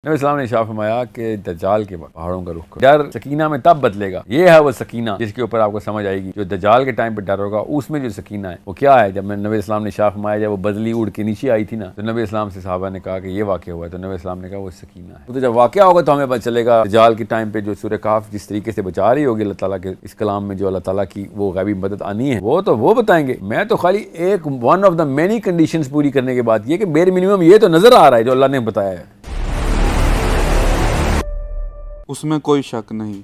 نبی اسلام نے ارشاد فرمایا کہ دجال کے وقت پہاڑوں کا رخ کرو، ڈر سکینہ میں تب بدلے گا، یہ ہے وہ سکینہ جس کے اوپر آپ کو سمجھ آئے گی. جو دجال کے ٹائم پہ ڈر ہوگا اس میں جو سکینہ ہے وہ کیا ہے. جب میں نبی اسلام نے ارشاد فرمایا جب وہ بدلی اڑ کے نیچے آئی تھی نا تو نبی اسلام سے صحابہ نے کہا کہ یہ واقعہ ہوا ہے، تو نبی اسلام نے کہا وہ سکینہ ہے. تو جب واقعہ ہوگا تو ہمیں پتہ چلے گا دجال کے ٹائم پہ جو سورہ کہف جس طریقے سے بچا رہی ہوگی اللہ تعالیٰ کے اس کلام میں، جو اللہ تعالیٰ کی وہ غیبی مدد آنی ہے وہ تو وہ بتائیں گے. میں تو خالی ایک one of the many conditions پوری کرنے کے بعد یہ کہ بیر منیمم یہ تو نظر آ رہا ہے جو اللہ نے بتایا ہے. اس میں کوئی شک نہیں.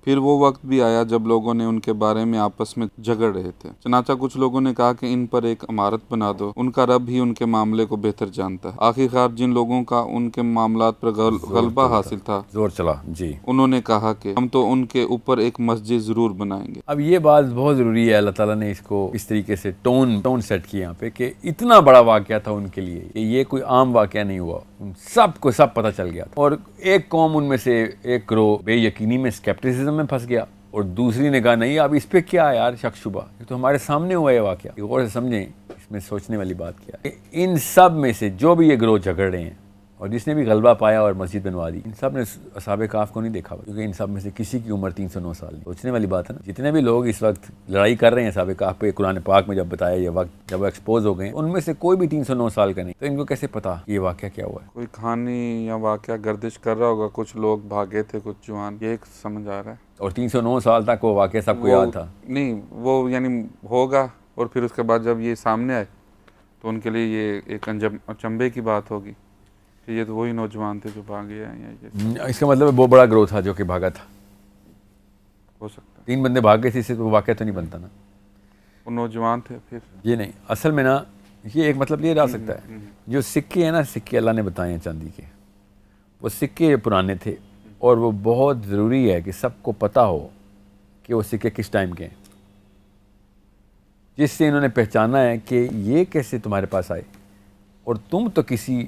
پھر وہ وقت بھی آیا جب لوگوں نے ان کے بارے میں آپس میں جھگڑ رہے تھے. چنانچہ کچھ لوگوں نے کہا کہ ان پر ایک عمارت بنا دو، ان کا رب ہی ان کے معاملے کو بہتر جانتا ہے. آخرکار جن لوگوں کا ان کے معاملات پر غلبہ حاصل تھا زور چلا جی، انہوں نے کہا کہ ہم تو ان کے اوپر ایک مسجد ضرور بنائیں گے. اب یہ بات بہت ضروری ہے. اللہ تعالیٰ نے اس کو اس طریقے سے ٹون سیٹ کیا یہاں پہ کہ اتنا بڑا واقعہ تھا ان کے لیے کہ یہ کوئی عام واقعہ نہیں ہوا. ان سب کو سب پتہ چل گیا تھا، اور ایک قوم ان میں سے ایک گروہ بے یقینی میں اسکیپٹسزم میں پھنس گیا، اور دوسری نے کہا نہیں اب اس پہ کیا ہے یار شک شبہ، یہ تو ہمارے سامنے ہوا ہے واقعہ. غور سے سمجھیں اس میں سوچنے والی بات کیا ہے. ان سب میں سے جو بھی یہ گروہ جھگڑ رہے ہیں اور جس نے بھی غلبہ پایا اور مسجد بنوا دی، ان سب نے اصحاب کہف کو نہیں دیکھا، کیونکہ ان سب میں سے کسی کی عمر 309 سال ہے. سوچنے والی بات ہے نا. جتنے بھی لوگ اس وقت لڑائی کر رہے ہیں اصحاب کہف پہ، قرآن پاک میں جب بتایا یہ وقت جب وہ ایکسپوز ہو گئے ان میں سے کوئی بھی 309 سال کا نہیں. تو ان کو کیسے پتا یہ واقعہ کیا ہوا ہے؟ کوئی کہانی یا واقعہ گردش کر رہا ہوگا، کچھ لوگ بھاگے تھے کچھ جوان، یہ ایک سمجھ آ رہا ہے. اور 309 سال تک وہ واقعہ سب کو یاد تھا. نہیں وہ یعنی ہوگا، اور پھر اس کے بعد جب یہ سامنے آئے تو ان کے لیے یہ ایک اچنبے کی بات ہوگی کہ یہ تو وہی نوجوان تھے جو بھاگے ہیں. اس کا مطلب بہت بڑا گروہ تھا جو کہ بھاگا تھا. ہو سکتا ہے 3 بندے بھاگ گئے تھے، اس سے وہ واقعہ تو نہیں بنتا نا. وہ نوجوان تھے. پھر یہ نہیں، اصل میں نا یہ ایک مطلب یہ رہ سکتا ہے جو سکے ہیں نا، سکے اللہ نے بتائے ہیں چاندی کے، وہ سکے پرانے تھے اور وہ بہت ضروری ہے کہ سب کو پتہ ہو کہ وہ سکے کس ٹائم کے ہیں، جس سے انہوں نے پہچانا ہے کہ یہ کیسے تمہارے پاس آئے. اور تم تو کسی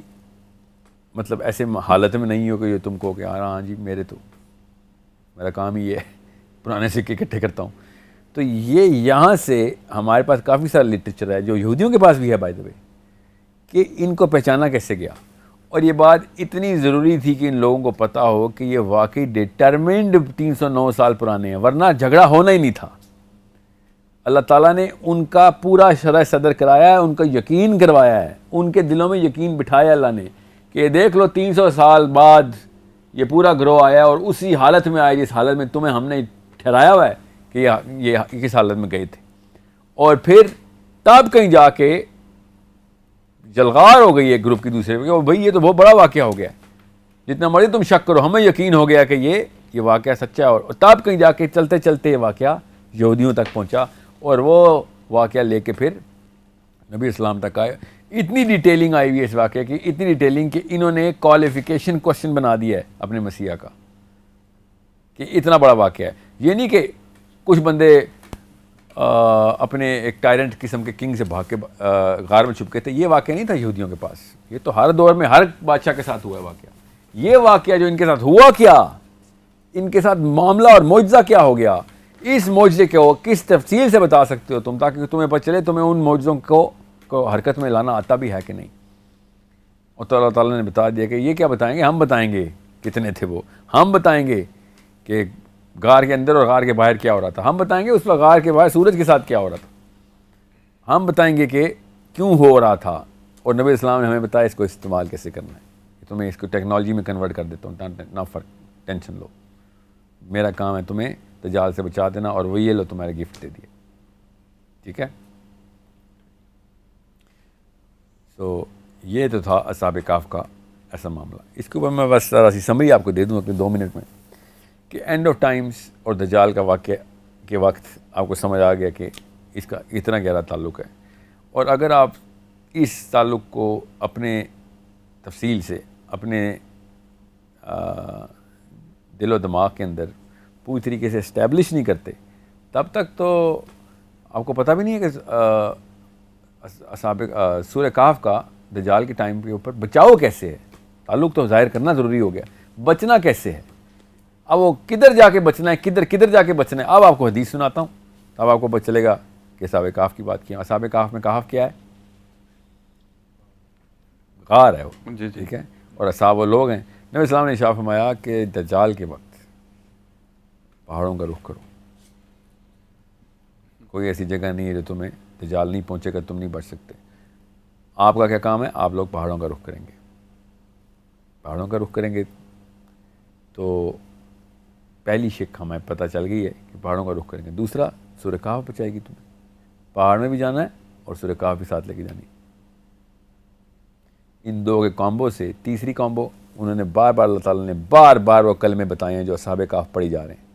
مطلب ایسے حالت میں نہیں ہو کہ جو تم کو کہ ہاں جی میرا کام ہی یہ ہے پرانے سکے اکٹھے کرتا ہوں. تو یہ یہاں سے ہمارے پاس کافی سارا لٹریچر ہے جو یہودیوں کے پاس بھی ہے بائی دا وے، کہ ان کو پہچانا کیسے گیا. اور یہ بات اتنی ضروری تھی کہ ان لوگوں کو پتہ ہو کہ یہ واقعی ڈیٹرمنڈ 309 سال پرانے ہیں، ورنہ جھگڑا ہونا ہی نہیں تھا. اللہ تعالیٰ نے ان کا پورا شرح صدر کرایا ہے، ان کا یقین کروایا ہے، ان کے دلوں میں یقین بٹھایا اللہ نے کہ دیکھ لو 300 سال بعد یہ پورا گروہ آیا اور اسی حالت میں آیا جس حالت میں تمہیں ہم نے ٹھہرایا ہوا ہے کہ یہ کس حالت میں گئے تھے. اور پھر تب کہیں جا کے جلغار ہو گئی ایک گروپ کی دوسرے پہ کہ بھائی یہ تو بہت بڑا واقعہ ہو گیا، جتنا مرضی تم شک کرو ہمیں یقین ہو گیا کہ یہ واقعہ سچا ہے. اور تب کہیں جا کے چلتے چلتے یہ واقعہ یہودیوں تک پہنچا اور وہ واقعہ لے کے پھر نبی اسلام تک آئے. اتنی ڈیٹیلنگ آئی ہوئی ہے اس واقعے کی، اتنی ڈیٹیلنگ کہ انہوں نے کوالیفیکیشن کوشچن بنا دیا ہے اپنے مسیح کا کہ اتنا بڑا واقعہ ہے. یہ نہیں کہ کچھ بندے اپنے ایک ٹائرنٹ قسم کے کنگ سے بھاگ کے غار میں چھپ گئے تھے. یہ واقعہ نہیں تھا یہودیوں کے پاس، یہ تو ہر دور میں ہر بادشاہ کے ساتھ ہوا ہے واقعہ. یہ واقعہ جو ان کے ساتھ ہوا، کیا ان کے ساتھ معاملہ اور معجزہ کیا ہو گیا، اس معجزے کو کس تفصیل سے بتا سکتے ہو تم تاکہ تمہیں پتہ چلے تمہیں ان معجزوں کو حرکت میں لانا آتا بھی ہے کہ نہیں. اور تو اللہ تعالیٰ نے بتا دیا کہ یہ کیا بتائیں گے، ہم بتائیں گے کتنے تھے وہ، ہم بتائیں گے کہ غار کے اندر اور غار کے باہر کیا ہو رہا تھا، ہم بتائیں گے اس وقت غار کے باہر سورج کے ساتھ کیا ہو رہا تھا، ہم بتائیں گے کہ کیوں ہو رہا تھا. اور نبی اسلام نے ہمیں بتایا اس کو استعمال کیسے کرنا ہے. تمہیں اس کو ٹیکنالوجی میں کنورٹ کر دیتا ہوں، نہ فرق ٹینشن لو، میرا کام ہے تمہیں دجال سے بچا دینا، اور وہ یہ لو تمہارے گفٹ دے دیے. ٹھیک ہے. تو یہ تو تھا اصحاب کہف کا ایسا معاملہ. اس کے اوپر میں بس ذرا سی سمری آپ کو دے دوں اپنے 2 منٹ میں کہ اینڈ آف ٹائمز اور دجال کا واقعہ کے وقت آپ کو سمجھ آ گیا کہ اس کا اتنا گہرا تعلق ہے. اور اگر آپ اس تعلق کو اپنے تفصیل سے اپنے دل و دماغ کے اندر پوری طریقے سے اسٹیبلش نہیں کرتے تب تک تو آپ کو پتہ بھی نہیں ہے کہ سورہ کہف کا دجال کے ٹائم کے اوپر بچاؤ کیسے ہے. تعلق تو ظاہر کرنا ضروری ہو گیا، بچنا کیسے ہے. اب وہ کدھر جا کے بچنا ہے، کدھر جا کے بچنا ہے. اب آپ کو حدیث سناتا ہوں، اب آپ کو پتہ چلے گا کہ اصحاب کہف کی بات کی. اصحاب کہف میں کہف کیا ہے؟ غار ہے وہ. جی. ٹھیک ہے. اور اصحاب وہ لوگ ہیں نبی السلام نے ارشاد فرمایا کہ دجال کے وقت پہاڑوں کا رخ کرو. کوئی ایسی جگہ نہیں ہے جو تمہیں دجال نہیں پہنچے گا, تم نہیں بچ سکتے. آپ کا کیا کام ہے؟ آپ لوگ پہاڑوں کا رخ کریں گے. پہاڑوں کا رخ کریں گے تو پہلی شک ہمیں پتہ چل گئی ہے کہ پہاڑوں کا رخ کریں گے. دوسرا, سورہ کہف بچائے گی تمہیں. پہاڑ میں بھی جانا ہے اور سورہ کہف بھی ساتھ لے کے جانی. ان دو کے کامبو سے تیسری کامبو انہوں نے بار بار اللہ تعالیٰ نے بار بار وہ کلمے بتائے ہیں جو اصحاب کہف پڑھی جا رہے ہیں.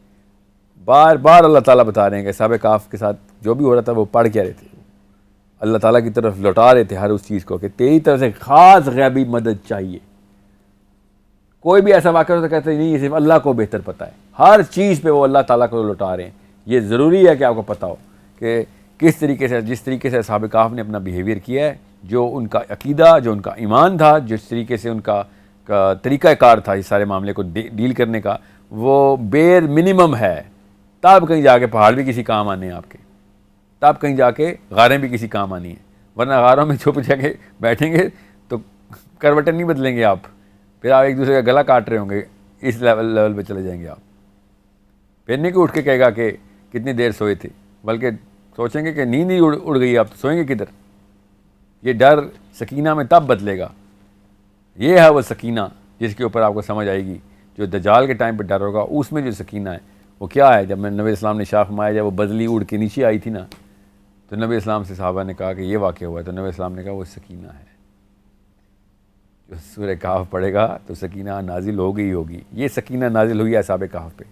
بار بار اللہ تعالیٰ بتا رہے ہیں کہ اصحاب کہف کے ساتھ جو بھی ہو رہا تھا وہ پڑھ کیا رہے تھے, اللہ تعالیٰ کی طرف لوٹا رہے تھے ہر اس چیز کو کہ تیری طرف سے خاص غیبی مدد چاہیے. کوئی بھی ایسا واقعہ ہوتا کہتے ہیں نہیں, یہ صرف اللہ کو بہتر پتہ ہے. ہر چیز پہ وہ اللہ تعالیٰ کو لوٹا رہے ہیں. یہ ضروری ہے کہ آپ کو پتہ ہو کہ کس طریقے سے, جس طریقے سے اصحاب کہف نے اپنا بیہیویئر کیا ہے, جو ان کا عقیدہ, جو ان کا ایمان تھا, جس طریقے سے ان کا طریقہ کار تھا اس سارے معاملے کو ڈیل کرنے کا, وہ بیر منیمم ہے. تب کہیں جا کے پہاڑ بھی کسی کام آنے ہیں آپ کے, تب کہیں جا کے غاریں بھی کسی کام آنی ہیں. ورنہ غاروں میں چھپ جا کے بیٹھیں گے تو کروٹیں نہیں بدلیں گے آپ, پھر آپ ایک دوسرے کا گلا کاٹ رہے ہوں گے. اس لیول پہ چلے جائیں گے آپ. پھر نہیں کہ اٹھ کے کہے گا کہ کتنی دیر سوئے تھے, بلکہ سوچیں گے کہ نیند ہی اڑ گئی, آپ تو سوئیں گے کدھر. یہ ڈر سکینہ میں تب بدلے گا. یہ ہے وہ سکینہ جس کے اوپر آپ کو سمجھ آئے گی. جو دجال کے ٹائم پہ ڈر ہوگا اس میں جو سکینہ ہے وہ کیا ہے. جب میں نبی اسلام نے شاخ مایا, جب وہ بدلی اڑ کے نیچے آئی تھی نا, تو نبی اسلام سے صحابہ نے کہا کہ یہ واقعہ ہوا ہے, تو نبی اسلام نے کہا وہ سکینہ ہے. جو سورہ کہف پڑھے گا تو سکینہ نازل ہوگی ہی ہوگی. یہ سکینہ نازل ہوئی ہے اصحاب کہف پہ.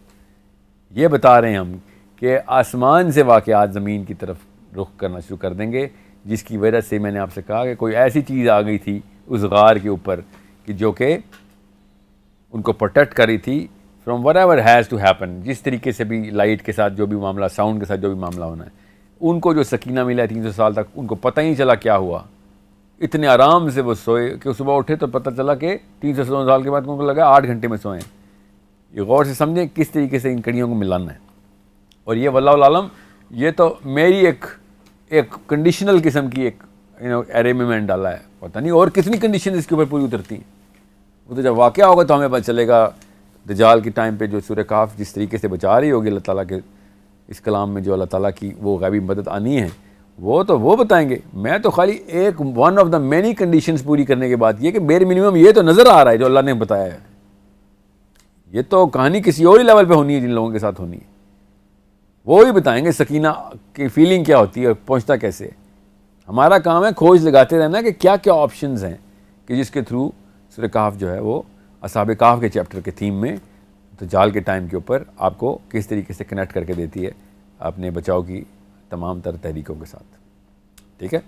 یہ بتا رہے ہیں ہم کہ آسمان سے واقعات زمین کی طرف رخ کرنا شروع کر دیں گے, جس کی وجہ سے میں نے آپ سے کہا کہ کوئی ایسی چیز آ گئی تھی اس غار کے اوپر کہ جو کہ ان کو پروٹیکٹ کری تھی from whatever has to happen. جس طریقے سے بھی لائٹ کے ساتھ جو بھی معاملہ, ساؤنڈ کے ساتھ جو بھی معاملہ ہونا ہے, ان کو جو سکینہ ملا ہے 300 سال تک, ان کو پتہ ہی نہیں چلا کیا ہوا. اتنے آرام سے وہ سوئے کہ صبح اٹھے تو پتہ چلا کہ 300 سال کے بعد ان کو لگا 8 گھنٹے میں سوئے ہیں. یہ غور سے سمجھیں کس طریقے سے ان کڑیوں کو ملانا ہے. اور یہ واللہ العالم, یہ تو میری ایک کنڈیشنل قسم کی ایک ایرے میں نے ڈالا ہے. پتہ نہیں اور کتنی کنڈیشن اس کے اوپر پوری اترتی ہیں. وہ تو جب واقعہ ہوگا تو ہمیں پتہ چلے گا. دجال کے ٹائم پہ جو سورہ کہف جس طریقے سے بچا رہی ہوگی اللہ تعالیٰ کے اس کلام میں, جو اللہ تعالیٰ کی وہ غیبی مدد آنی ہے, وہ بتائیں گے. میں تو خالی ایک one of the many conditions پوری کرنے کے بعد یہ کہ بیر منیمم یہ تو نظر آ رہا ہے جو اللہ نے بتایا ہے. یہ تو کہانی کسی اور ہی لیول پہ ہونی ہے جن لوگوں کے ساتھ ہونی ہے. وہ ہی بتائیں گے سکینہ کی فیلنگ کیا ہوتی ہے اور پہنچتا کیسے. ہمارا کام ہے کھوج لگاتے رہنا کہ کیا کیا آپشنز ہیں کہ جس کے تھرو سورہ کہف جو ہے وہ اصحاب کہف کے چیپٹر کے تھیم میں دجال کے ٹائم کے اوپر آپ کو کس طریقے سے کنیکٹ کر کے دیتی ہے اپنے بچاؤ کی تمام تر تحریکوں کے ساتھ. ٹھیک ہے.